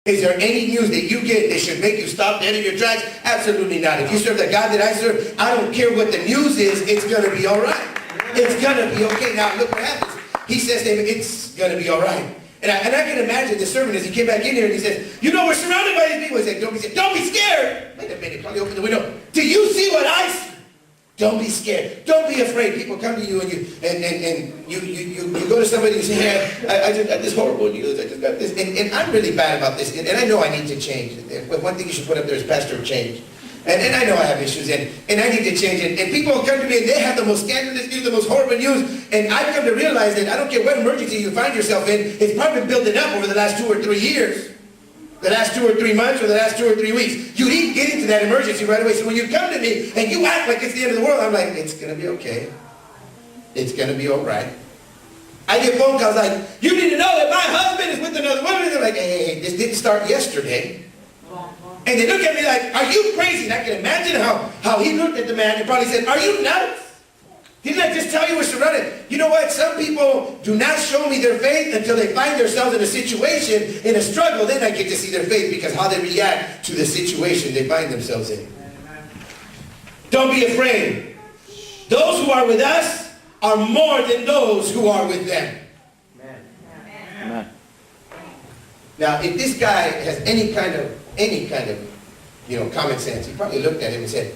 Is there any news that you get that should make you stop dead in your tracks? Absolutely not. If you serve the God that I serve, I don't care what the news is, it's going to be all right. It's going to be okay. Now, look what happens. He says to him, it's going to be all right. And I can imagine the servant as he came back in here and he says, you know, we're surrounded by these people. He said, don't be scared. Wait a minute, probably open the window. Do you see what I see? Don't be scared. Don't be afraid. People come to you and you go to somebody and say, hey, I just got this horrible news. I just got this. And I'm really bad about this. And I know I need to change. But one thing you should put up there is pastor of change. And I know I have issues and I need to change it. And people come to me and they have the most scandalous news, the most horrible news. And I've come to realize that I don't care what emergency you find yourself in, it's probably been building up over the last 2 or 3 years. The last 2 or 3 months or the last 2 or 3 weeks. You didn't get into that emergency right away. So when you come to me and you act like it's the end of the world, I'm like, it's going to be okay. It's going to be all right. I get phone calls like, you need to know that my husband is with another woman. And they're like, hey, this didn't start yesterday. And they look at me like, are you crazy? And I can imagine how he looked at the man and probably said, are you nuts? Didn't I just tell you we're surrounded? You know what? Some people do not show me their faith until they find themselves in a situation, in a struggle. Then I get to see their faith because how they react to the situation they find themselves in. Don't be afraid. Those who are with us are more than those who are with them. Amen. Now, if this guy has any kind of common sense, he probably looked at him and said,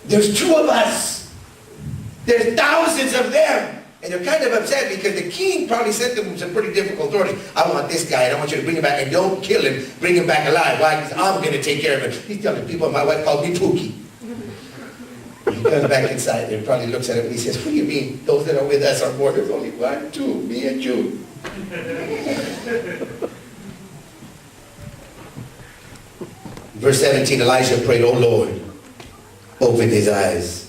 there's 2 of us. There's thousands of them. And they're kind of upset because the king probably sent them some pretty difficult orders. I want this guy and I want you to bring him back and don't kill him. Bring him back alive. Why? Because I'm going to take care of him. He's telling people, my wife called me Pookie. He comes back inside and probably looks at him and he says, what do you mean? Those that are with us are more. There's only 1, 2, me and you. Verse 17, Elijah prayed, oh Lord, open his eyes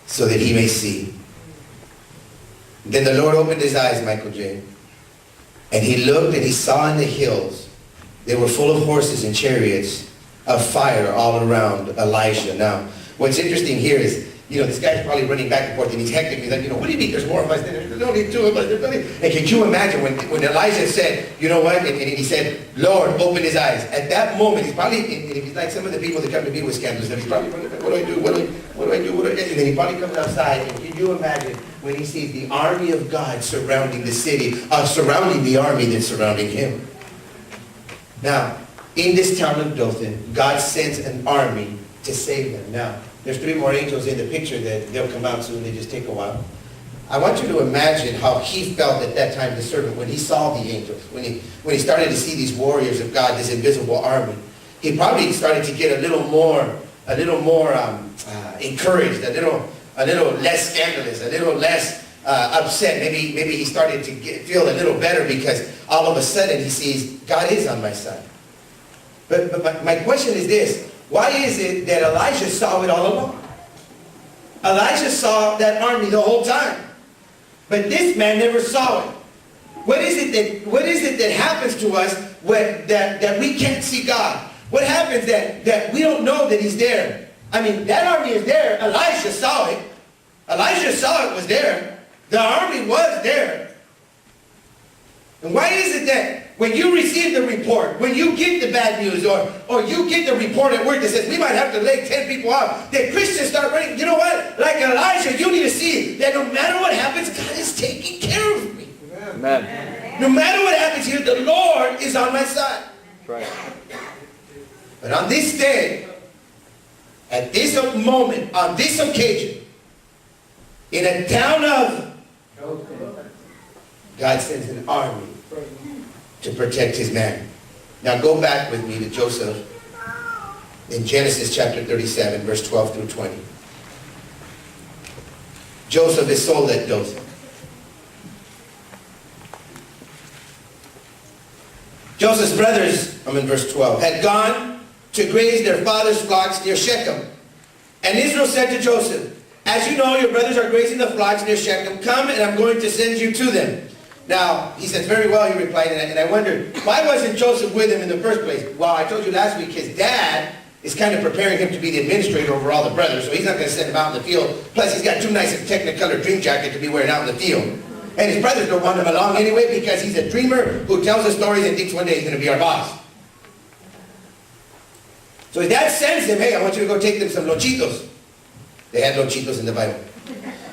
so that he may see. Then the Lord opened his eyes, Michael J. And he looked and he saw in the hills, they were full of horses and chariots of fire all around Elijah. Now, what's interesting here is, this guy's probably running back and forth and he's hectic. He's like, what do you mean there's more of us? There's only 2 of us. And can you imagine when Elijah said, you know what? And he said, Lord, open his eyes. At that moment, he's probably, if he's like some of the people that come to me with scandals, he's probably running, what do I do? What do I do? And then he probably comes outside and can you imagine when he sees the army of God surrounding the city, surrounding the army that's surrounding him. Now, in this town of Dothan, God sends an army to save them. Now, there's 3 more angels in the picture that they'll come out soon. They just take a while. I want you to imagine how he felt at that time, the servant, when he saw the angels, when he started to see these warriors of God, this invisible army. He probably started to get a little more encouraged, a little less scandalous, a little less upset. Maybe he started to feel a little better because all of a sudden he sees God is on my side. But my question is this. Why is it that Elijah saw it all along? Elijah saw that army the whole time. But this man never saw it. What is it that happens to us that we can't see God? What happens that we don't know that he's there? I mean, that army is there. Elijah saw it. Elijah saw it was there. The army was there. And why is it that when you receive the report, when you get the bad news, or you get the report at work that says we might have to lay 10 people out, that Christians start running, you know what? Like Elijah, you need to see that no matter what happens, God is taking care of me. Amen. No matter what happens here, the Lord is on my side. Right. But on this day, at this moment, on this occasion, in a town of, God sends an army to protect his man. Now go back with me to Joseph in Genesis chapter 37, verse 12 through 20. Joseph is sold at Dothan. Joseph's brothers, I'm in verse 12, had gone to graze their father's flocks near Shechem. And Israel said to Joseph, as you know, your brothers are grazing the flocks near Shechem. Come and I'm going to send you to them. Now, he said, very well, he replied, and I wondered, why wasn't Joseph with him in the first place? Well, I told you last week, his dad is kind of preparing him to be the administrator over all the brothers, so he's not going to send him out in the field. Plus, he's got too nice a Technicolor dream jacket to be wearing out in the field. And his brothers don't want him along anyway because he's a dreamer who tells us stories and thinks one day he's going to be our boss. So his dad sends him, hey, I want you to go take them some lochitos. They had lochitos in the Bible.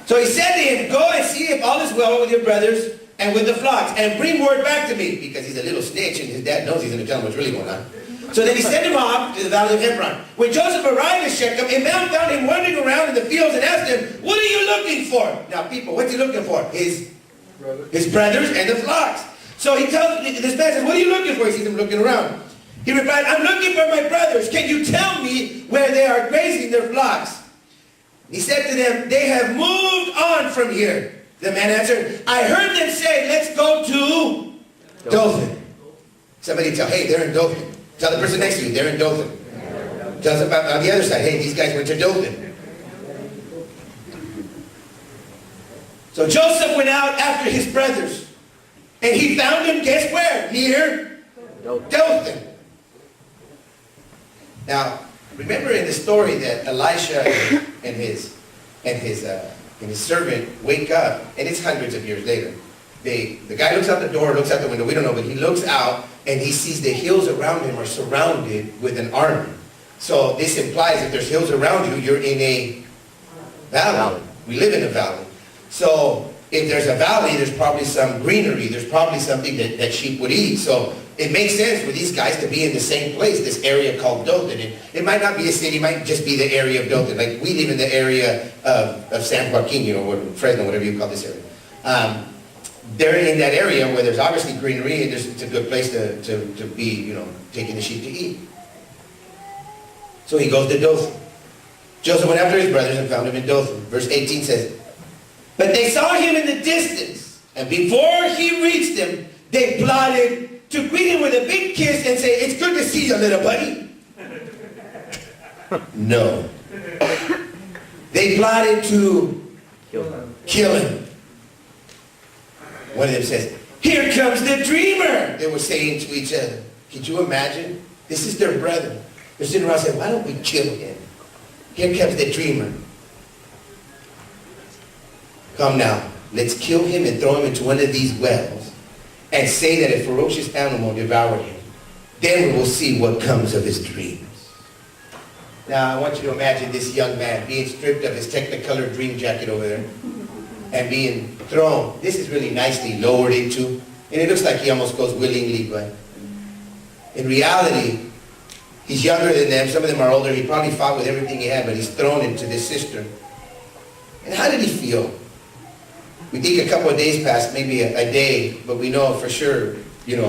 So he said to him, go and see if all is well with your brothers and with the flocks, and bring word back to me, because he's a little snitch and his dad knows he's going to tell him what's really going on. So then he sent him off to the valley of Hebron. When Joseph arrived at Shechem, a man found him wandering around in the fields and asked him, what are you looking for? Now people, what's he looking for? His brothers and the flocks. So he tells, this man says, what are you looking for? He sees him looking around. He replied, I'm looking for my brothers. Can you tell me where they are grazing their flocks? He said to them, they have moved on from here. The man answered, I heard them say, let's go to Dothan. Somebody tell, hey, they're in Dothan. Tell the person next to you, they're in Dothan. Tell them on the other side, hey, these guys went to Dothan. So Joseph went out after his brothers. And he found them, guess where? Near Dothan. Now, remember in the story that Elisha and his servant wake up, and it's hundreds of years later. The guy looks out the door, looks out the window, we don't know, but he looks out and he sees the hills around him are surrounded with an army. So this implies if there's hills around you, you're in a valley. We live in a valley. So if there's a valley, there's probably some greenery, there's probably something that sheep would eat. So it makes sense for these guys to be in the same place, this area called Dothan. And it might not be a city, it might just be the area of Dothan. Like we live in the area of San Joaquin, or Fresno, whatever you call this area. They're in that area where there's obviously greenery, and it's a good place to be, taking the sheep to eat. So he goes to Dothan. Joseph went after his brothers and found him in Dothan. Verse 18 says, but they saw him in the distance, and before he reached them, they plotted to greet him with a big kiss and say, it's good to see you, little buddy. No. They plotted to kill him. One of them says, here comes the dreamer. They were saying to each other. Could you imagine? This is their brother. They're sitting around saying, why don't we kill him? Here comes the dreamer. Come now, let's kill him and throw him into one of these wells and say that a ferocious animal devoured him. Then we will see what comes of his dreams. Now, I want you to imagine this young man being stripped of his Technicolor dream jacket over there and being thrown. This is really nicely lowered into, and it looks like he almost goes willingly, but in reality, he's younger than them. Some of them are older. He probably fought with everything he had, but he's thrown into this cistern. And how did he feel? We think a couple of days passed, maybe a day, but we know for sure,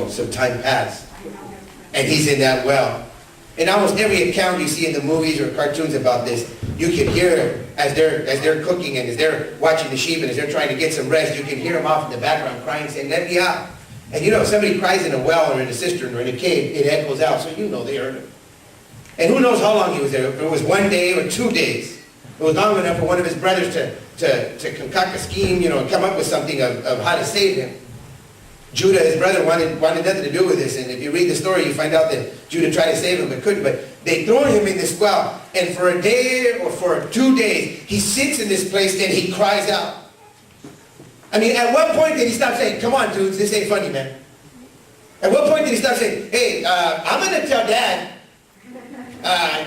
some time passed. And he's in that well. In almost every account you see in the movies or cartoons about this, you can hear as they're cooking and as they're watching the sheep and as they're trying to get some rest, you can hear them off in the background crying, saying, let me out. And if somebody cries in a well or in a cistern or in a cave, it echoes out, so they heard him. And who knows how long he was there. If it was 1 day or 2 days. It was long enough for one of his brothers to concoct a scheme, and come up with something of how to save him. Judah, his brother, wanted nothing to do with this. And if you read the story, you find out that Judah tried to save him but couldn't. But they throw him in this well. And for a day or for 2 days, he sits in this place and he cries out. I mean, at what point did he stop saying, come on, dudes, this ain't funny, man? At what point did he stop saying, hey, I'm going to tell Dad,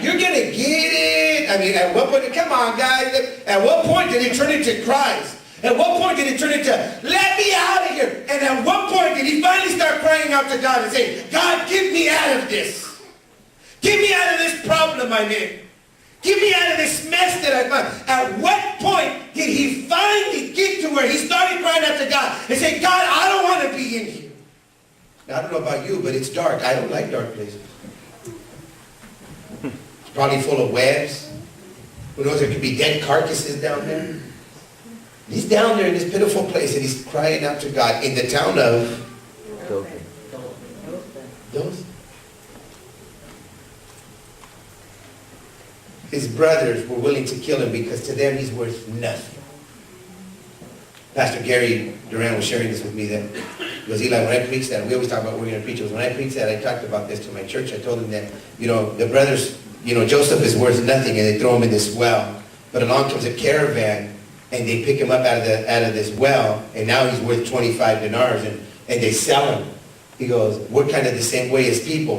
you're going to get it? I mean, at what point, come on, guys. At what point did it turn into cries? At what point did it turn into, let me out of here? And at what point did he finally start crying out to God and say, God, get me out of this. Get me out of this problem I'm in. Get me out of this mess that I found. At what point did he finally get to where he started crying out to God and say, God, I don't want to be in here. Now, I don't know about you, but it's dark. I don't like dark places. It's probably full of webs. Who knows, there could be dead carcasses down there. He's down there in this pitiful place and he's crying out to God in the town of Dothan. His brothers were willing to kill him because to them he's worth nothing. Pastor Gary Duran was sharing this with me that because Eli, when I preached that, we always talk about what we're going to preach. When I preached that, I talked about this to my church. I told them that, the brothers, Joseph is worth nothing and they throw him in this well. But along comes a caravan and they pick him up out of this well, and now he's worth 25 dinars, and they sell him. He goes, we're kind of the same way as people.